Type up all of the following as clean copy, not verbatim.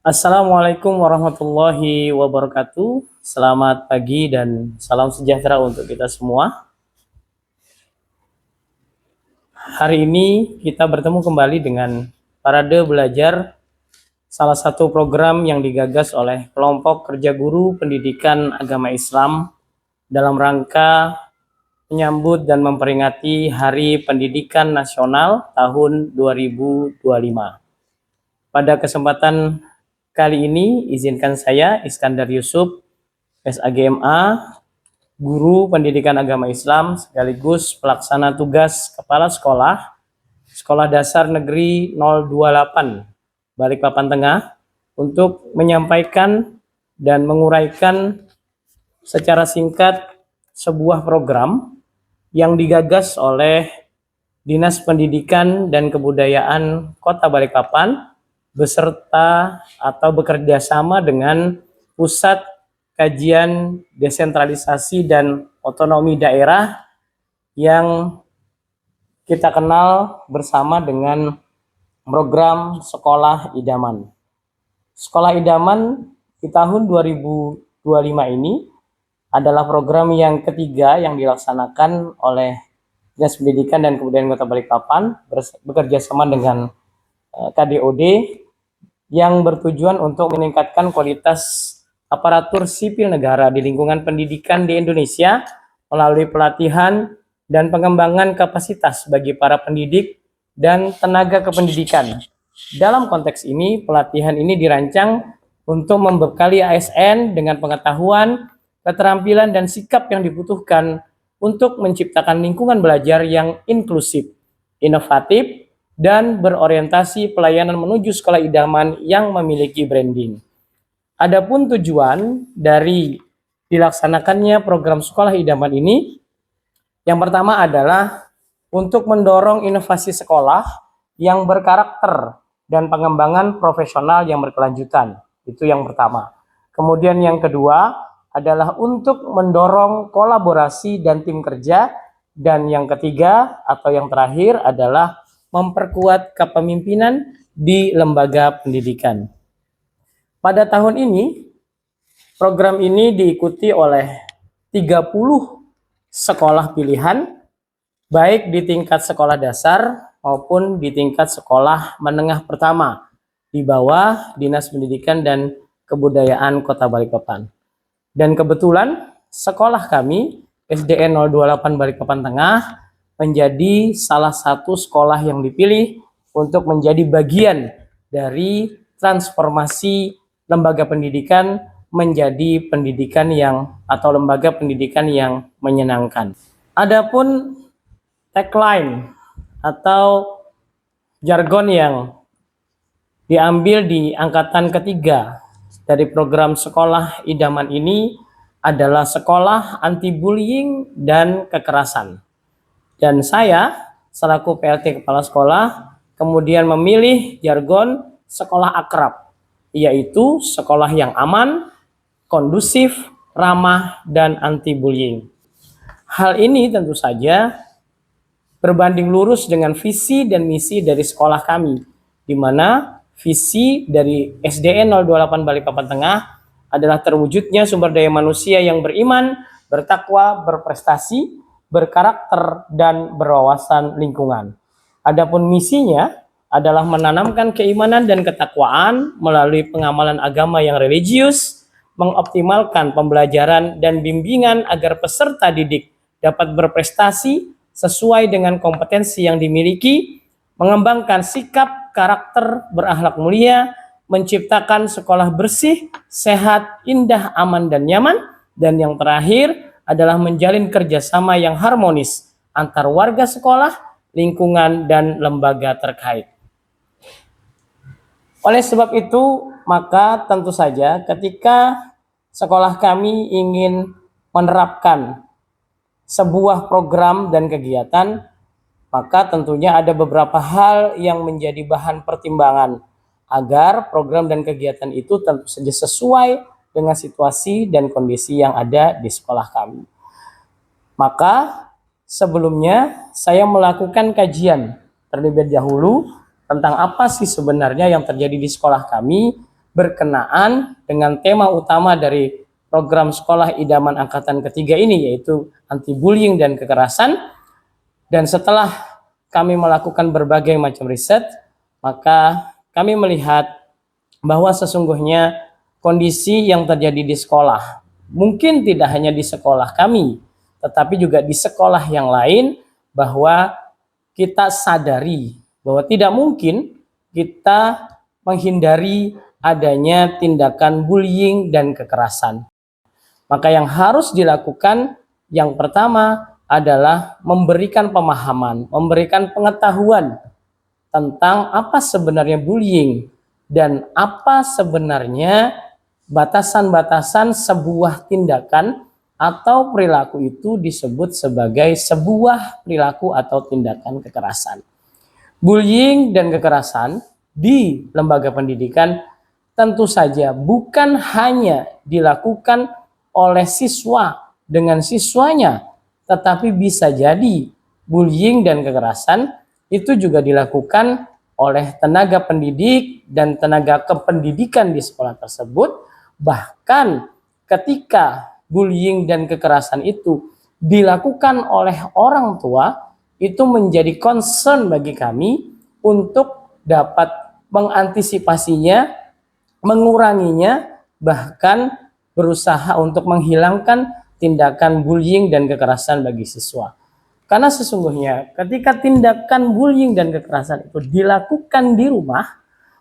Assalamualaikum warahmatullahi wabarakatuh. Selamat pagi dan salam sejahtera untuk kita semua. Hari ini kita bertemu kembali dengan Parade Belajar, salah satu program yang digagas oleh kelompok kerja guru pendidikan agama Islam dalam rangka menyambut dan memperingati Hari Pendidikan Nasional tahun 2025. Pada kesempatan kali ini, izinkan saya, Iskandar Yusuf, SAGMA, Guru Pendidikan Agama Islam, sekaligus pelaksana tugas Kepala Sekolah, Sekolah Dasar Negeri 028, Balikpapan Tengah, untuk menyampaikan dan menguraikan secara singkat sebuah program yang digagas oleh Dinas Pendidikan dan Kebudayaan Kota Balikpapan beserta atau bekerja sama dengan Pusat Kajian Desentralisasi dan Otonomi Daerah yang kita kenal bersama dengan program Sekolah Idaman. Sekolah Idaman di tahun 2025 ini adalah program yang ketiga yang dilaksanakan oleh Dinas Pendidikan dan Kebudayaan Kota Balikpapan bekerja sama dengan KDOD yang bertujuan untuk meningkatkan kualitas aparatur sipil negara di lingkungan pendidikan di Indonesia melalui pelatihan dan pengembangan kapasitas bagi para pendidik dan tenaga kependidikan. Dalam konteks ini, pelatihan ini dirancang untuk membekali ASN dengan pengetahuan, keterampilan, dan sikap yang dibutuhkan untuk menciptakan lingkungan belajar yang inklusif, inovatif, dan berorientasi pelayanan menuju sekolah idaman yang memiliki branding. Adapun tujuan dari dilaksanakannya program sekolah idaman ini, yang pertama adalah untuk mendorong inovasi sekolah yang berkarakter dan pengembangan profesional yang berkelanjutan. Itu yang pertama. Kemudian yang kedua adalah untuk mendorong kolaborasi dan tim kerja. Dan yang ketiga atau yang terakhir adalah memperkuat kepemimpinan di lembaga pendidikan. Pada tahun ini, program ini diikuti oleh 30 sekolah pilihan, baik di tingkat sekolah dasar maupun di tingkat sekolah menengah pertama, di bawah Dinas Pendidikan dan Kebudayaan Kota Balikpapan. Dan kebetulan sekolah kami, SDN 028 Balikpapan Tengah, menjadi salah satu sekolah yang dipilih untuk menjadi bagian dari transformasi lembaga pendidikan menjadi pendidikan yang atau lembaga pendidikan yang menyenangkan. Adapun tagline atau jargon yang diambil di angkatan ketiga dari program sekolah idaman ini adalah sekolah anti bullying dan kekerasan. Dan saya selaku PLT Kepala Sekolah kemudian memilih jargon sekolah akrab, yaitu sekolah yang aman, kondusif, ramah, dan anti bullying. Hal ini tentu saja berbanding lurus dengan visi dan misi dari sekolah kami, di mana visi dari SDN 028 Balikpapan Tengah adalah terwujudnya sumber daya manusia yang beriman, bertakwa, berprestasi, berkarakter, dan berwawasan lingkungan. Adapun misinya adalah menanamkan keimanan dan ketakwaan melalui pengamalan agama yang religius, mengoptimalkan pembelajaran dan bimbingan agar peserta didik dapat berprestasi sesuai dengan kompetensi yang dimiliki, mengembangkan sikap, karakter, berakhlak mulia, menciptakan sekolah bersih, sehat, indah, aman, dan nyaman, dan yang terakhir adalah menjalin kerjasama yang harmonis antar warga sekolah, lingkungan, dan lembaga terkait. Oleh sebab itu, maka tentu saja ketika sekolah kami ingin menerapkan sebuah program dan kegiatan, maka tentunya ada beberapa hal yang menjadi bahan pertimbangan agar program dan kegiatan itu tentu saja sesuai dengan situasi dan kondisi yang ada di sekolah kami. Maka sebelumnya saya melakukan kajian terlebih dahulu tentang apa sih sebenarnya yang terjadi di sekolah kami berkenaan dengan tema utama dari program sekolah idaman angkatan ketiga ini, yaitu anti bullying dan kekerasan. Dan setelah kami melakukan berbagai macam riset, maka kami melihat bahwa sesungguhnya kondisi yang terjadi di sekolah, mungkin tidak hanya di sekolah kami, tetapi juga di sekolah yang lain, bahwa kita sadari bahwa tidak mungkin kita menghindari adanya tindakan bullying dan kekerasan. Maka yang harus dilakukan yang pertama adalah memberikan pemahaman, memberikan pengetahuan tentang apa sebenarnya bullying dan apa sebenarnya batasan-batasan sebuah tindakan atau perilaku itu disebut sebagai sebuah perilaku atau tindakan kekerasan. Bullying dan kekerasan di lembaga pendidikan tentu saja bukan hanya dilakukan oleh siswa dengan siswanya, tetapi bisa jadi bullying dan kekerasan itu juga dilakukan oleh tenaga pendidik dan tenaga kependidikan di sekolah tersebut. Bahkan ketika bullying dan kekerasan itu dilakukan oleh orang tua, itu menjadi concern bagi kami untuk dapat mengantisipasinya, menguranginya, bahkan berusaha untuk menghilangkan tindakan bullying dan kekerasan bagi siswa. Karena sesungguhnya ketika tindakan bullying dan kekerasan itu dilakukan di rumah,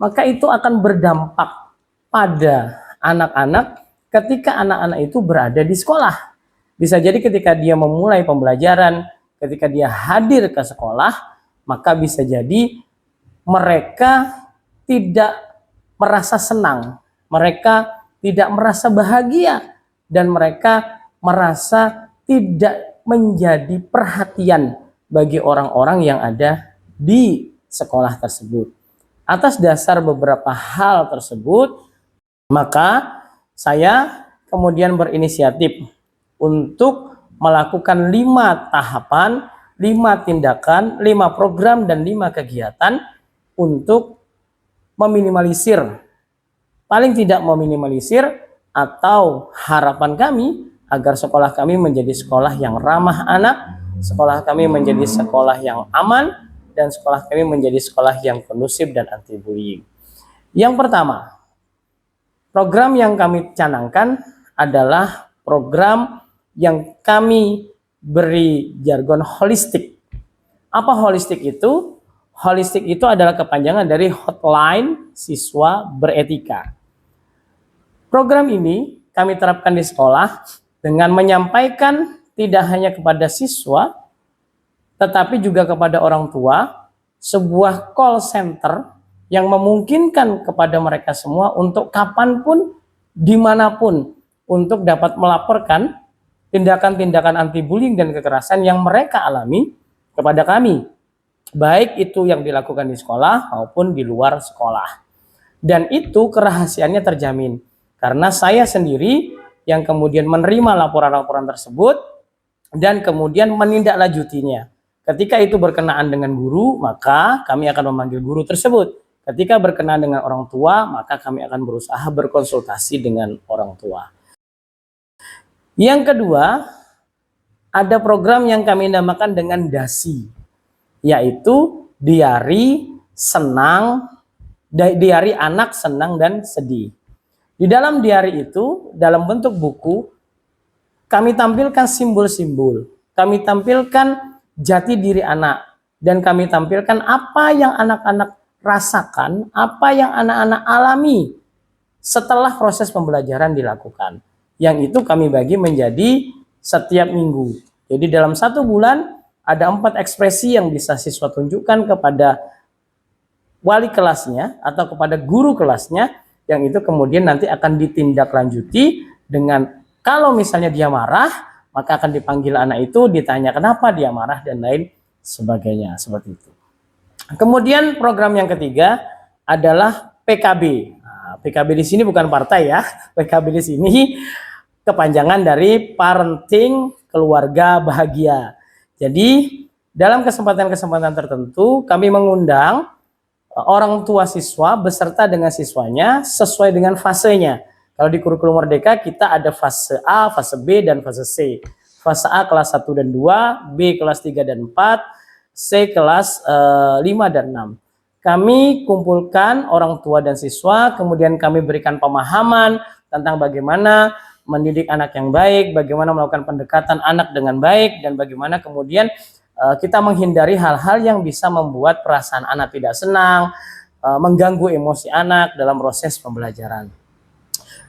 maka itu akan berdampak pada anak-anak ketika anak-anak itu berada di sekolah. Bisa jadi ketika dia memulai pembelajaran, ketika dia hadir ke sekolah, maka bisa jadi mereka tidak merasa senang, mereka tidak merasa bahagia, dan mereka merasa tidak menjadi perhatian bagi orang-orang yang ada di sekolah tersebut. Atas dasar beberapa hal tersebut, maka saya kemudian berinisiatif untuk melakukan 5 tahapan, 5 tindakan, 5 program, dan 5 kegiatan untuk meminimalisir, paling tidak meminimalisir, atau harapan kami agar sekolah kami menjadi sekolah yang ramah anak, sekolah kami menjadi sekolah yang aman, dan sekolah kami menjadi sekolah yang kondusif dan anti bullying. Yang pertama, program yang kami canangkan adalah program yang kami beri jargon holistik. Apa holistik itu? Holistik itu adalah kepanjangan dari Hotline Siswa Beretika. Program ini kami terapkan di sekolah dengan menyampaikan tidak hanya kepada siswa, tetapi juga kepada orang tua, sebuah call center yang memungkinkan kepada mereka semua untuk kapanpun, dimanapun, untuk dapat melaporkan tindakan-tindakan anti bullying dan kekerasan yang mereka alami kepada kami, baik itu yang dilakukan di sekolah maupun di luar sekolah. Dan itu kerahasiaannya terjamin, karena saya sendiri yang kemudian menerima laporan-laporan tersebut dan kemudian menindaklanjutinya. Ketika itu berkenaan dengan guru, maka kami akan memanggil guru tersebut. Ketika berkenaan dengan orang tua, maka kami akan berusaha berkonsultasi dengan orang tua. Yang kedua, ada program yang kami namakan dengan DASI, yaitu diari anak senang dan sedih. Di dalam diari itu, dalam bentuk buku, kami tampilkan simbol-simbol, kami tampilkan jati diri anak, dan kami tampilkan apa yang anak-anak rasakan, apa yang anak-anak alami setelah proses pembelajaran dilakukan. Yang itu kami bagi menjadi setiap minggu. Jadi dalam 1 bulan ada 4 ekspresi yang bisa siswa tunjukkan kepada wali kelasnya atau kepada guru kelasnya, yang itu kemudian nanti akan ditindaklanjuti dengan, kalau misalnya dia marah, maka akan dipanggil anak itu, ditanya kenapa dia marah dan lain sebagainya, seperti itu. Kemudian program yang ketiga adalah PKB. Nah, PKB di sini bukan partai ya, PKB di sini kepanjangan dari Parenting Keluarga Bahagia. Jadi dalam kesempatan-kesempatan tertentu kami mengundang orang tua siswa beserta dengan siswanya sesuai dengan fasenya. Kalau di kurikulum Merdeka kita ada fase A, fase B, dan fase C. Fase A kelas 1 dan 2, B kelas 3 dan 4, C kelas 5 dan 6. Kami kumpulkan orang tua dan siswa, kemudian kami berikan pemahaman tentang bagaimana mendidik anak yang baik, bagaimana melakukan pendekatan anak dengan baik, dan bagaimana kemudian kita menghindari hal-hal yang bisa membuat perasaan anak tidak senang, mengganggu emosi anak dalam proses pembelajaran.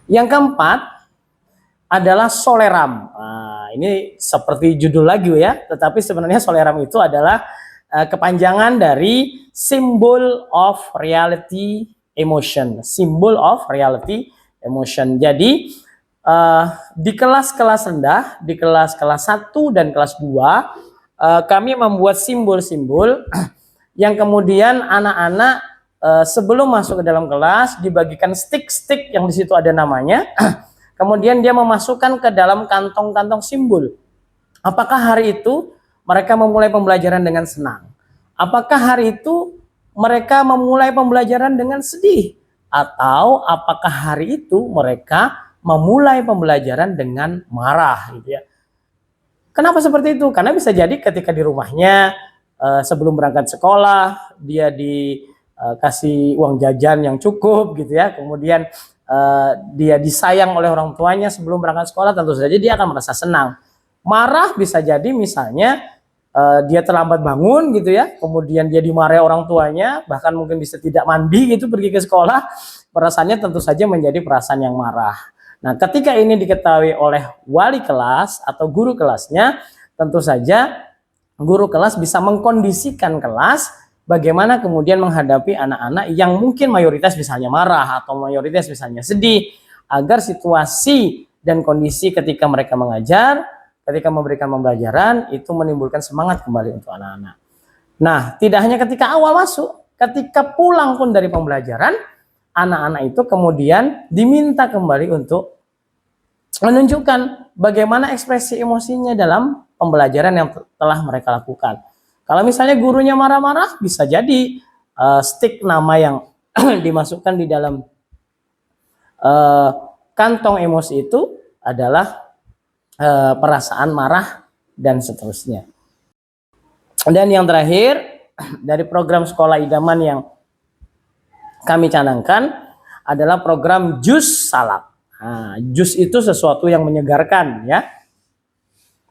Yang keempat adalah soleram. Nah, ini seperti judul lagu ya, tetapi sebenarnya soleram itu adalah kepanjangan dari symbol of reality emotion. Symbol of reality emotion. Jadi di kelas-kelas rendah, di kelas-kelas 1 dan kelas 2, kami membuat simbol-simbol yang kemudian anak-anak sebelum masuk ke dalam kelas dibagikan stick-stick yang di situ ada namanya. Kemudian dia memasukkan ke dalam kantong-kantong simbol. Apakah hari itu mereka memulai pembelajaran dengan senang? Apakah hari itu mereka memulai pembelajaran dengan sedih? Atau apakah hari itu mereka memulai pembelajaran dengan marah gitu ya? Kenapa seperti itu? Karena bisa jadi ketika di rumahnya sebelum berangkat sekolah dia dikasih uang jajan yang cukup gitu ya. Kemudian dia disayang oleh orang tuanya sebelum berangkat sekolah, tentu saja dia akan merasa senang. Marah bisa jadi misalnya dia terlambat bangun gitu ya, kemudian dia dimarahi orang tuanya, bahkan mungkin bisa tidak mandi gitu pergi ke sekolah, perasaannya tentu saja menjadi perasaan yang marah. Nah, ketika ini diketahui oleh wali kelas atau guru kelasnya, tentu saja guru kelas bisa mengkondisikan kelas bagaimana kemudian menghadapi anak-anak yang mungkin mayoritas misalnya marah atau mayoritas misalnya sedih, agar situasi dan kondisi ketika mereka mengajar, ketika memberikan pembelajaran itu menimbulkan semangat kembali untuk anak-anak. Nah, tidak hanya ketika awal masuk, ketika pulang pun dari pembelajaran, anak-anak itu kemudian diminta kembali untuk menunjukkan bagaimana ekspresi emosinya dalam pembelajaran yang telah mereka lakukan. Kalau misalnya gurunya marah-marah, bisa jadi stick nama yang dimasukkan di dalam kantong emosi itu adalah perasaan marah dan seterusnya. Dan yang terakhir, dari program sekolah idaman yang kami canangkan adalah program jus salak. Nah, jus itu sesuatu yang menyegarkan ya.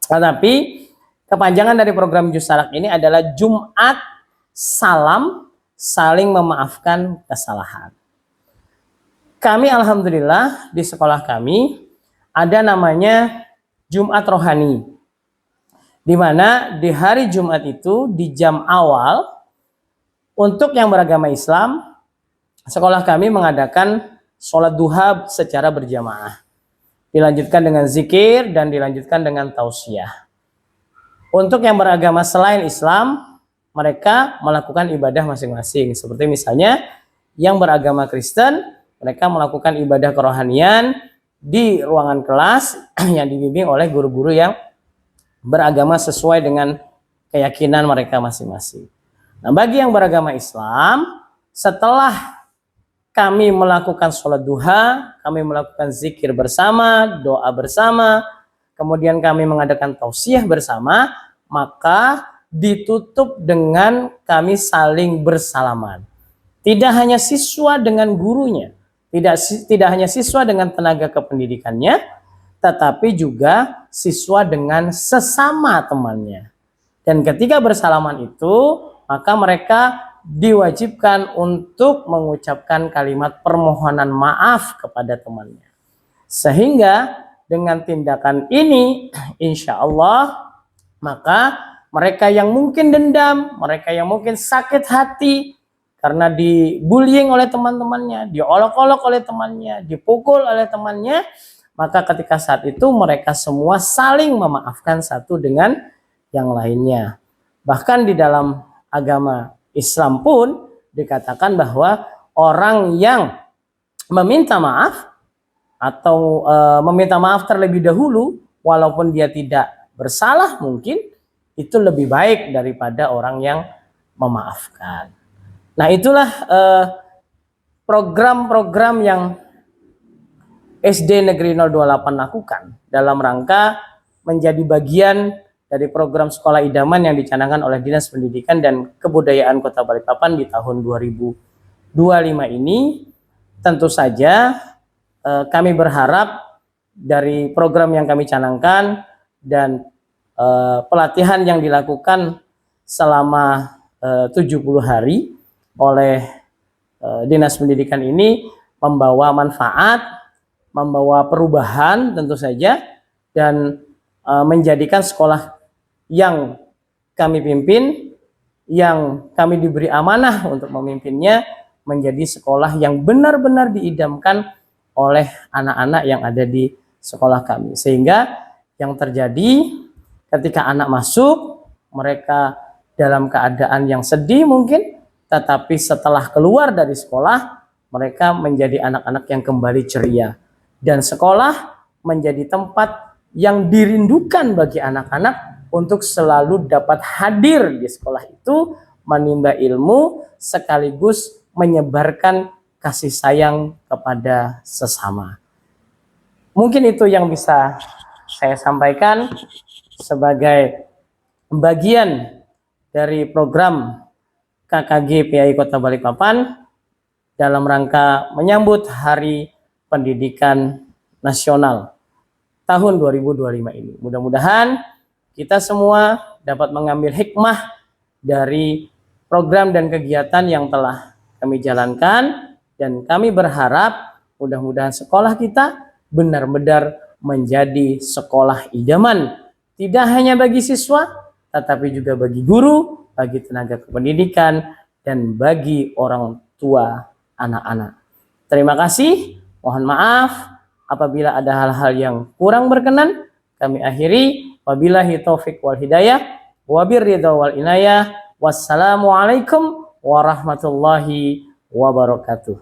Tetapi kepanjangan dari program jus salak ini adalah Jumat Salam Saling Memaafkan Kesalahan. Kami alhamdulillah di sekolah kami ada namanya Jumat Rohani, di mana di hari Jumat itu di jam awal untuk yang beragama Islam, sekolah kami mengadakan sholat duha secara berjamaah, dilanjutkan dengan zikir dan dilanjutkan dengan tausiah. Untuk yang beragama selain Islam, mereka melakukan ibadah masing-masing, seperti misalnya yang beragama Kristen, mereka melakukan ibadah kerohanian di ruangan kelas yang dibimbing oleh guru-guru yang beragama sesuai dengan keyakinan mereka masing-masing. Nah, bagi yang beragama Islam, setelah kami melakukan sholat duha, kami melakukan zikir bersama, doa bersama, kemudian kami mengadakan tausiah bersama, maka ditutup dengan kami saling bersalaman. Tidak hanya siswa dengan gurunya, tidak hanya siswa dengan tenaga kependidikannya, tetapi juga siswa dengan sesama temannya. Dan ketika bersalaman itu, maka mereka diwajibkan untuk mengucapkan kalimat permohonan maaf kepada temannya. Sehingga dengan tindakan ini, insya Allah, maka mereka yang mungkin dendam, mereka yang mungkin sakit hati karena dibullying oleh teman-temannya, diolok-olok oleh temannya, dipukul oleh temannya, maka ketika saat itu mereka semua saling memaafkan satu dengan yang lainnya. Bahkan di dalam agama Islam pun dikatakan bahwa orang yang meminta maaf atau meminta maaf terlebih dahulu, walaupun dia tidak bersalah mungkin, itu lebih baik daripada orang yang memaafkan. Nah, itulah program-program yang SD Negeri 028 lakukan dalam rangka menjadi bagian dari program sekolah idaman yang dicanangkan oleh Dinas Pendidikan dan Kebudayaan Kota Balikpapan di tahun 2025 ini. Tentu saja kami berharap dari program yang kami canangkan dan pelatihan yang dilakukan selama 70 hari oleh Dinas Pendidikan ini membawa manfaat, membawa perubahan tentu saja, dan menjadikan sekolah yang kami pimpin, yang kami diberi amanah untuk memimpinnya, menjadi sekolah yang benar-benar diidamkan oleh anak-anak yang ada di sekolah kami. Sehingga yang terjadi ketika anak masuk, mereka dalam keadaan yang sedih mungkin, tetapi setelah keluar dari sekolah, mereka menjadi anak-anak yang kembali ceria. Dan sekolah menjadi tempat yang dirindukan bagi anak-anak untuk selalu dapat hadir di sekolah itu, menimba ilmu, sekaligus menyebarkan kasih sayang kepada sesama. Mungkin itu yang bisa saya sampaikan sebagai bagian dari program KKG PAI Kota Balikpapan dalam rangka menyambut Hari Pendidikan Nasional tahun 2025 ini. Mudah-mudahan kita semua dapat mengambil hikmah dari program dan kegiatan yang telah kami jalankan, dan kami berharap mudah-mudahan sekolah kita benar-benar menjadi sekolah idaman, tidak hanya bagi siswa, tetapi juga bagi guru, bagi tenaga kependidikan, dan bagi orang tua anak-anak. Terima kasih, mohon maaf apabila ada hal-hal yang kurang berkenan. Kami akhiri, wabillahi taufik wal hidayah, wabirridha wal inayah. Wassalamualaikum warahmatullahi wabarakatuh.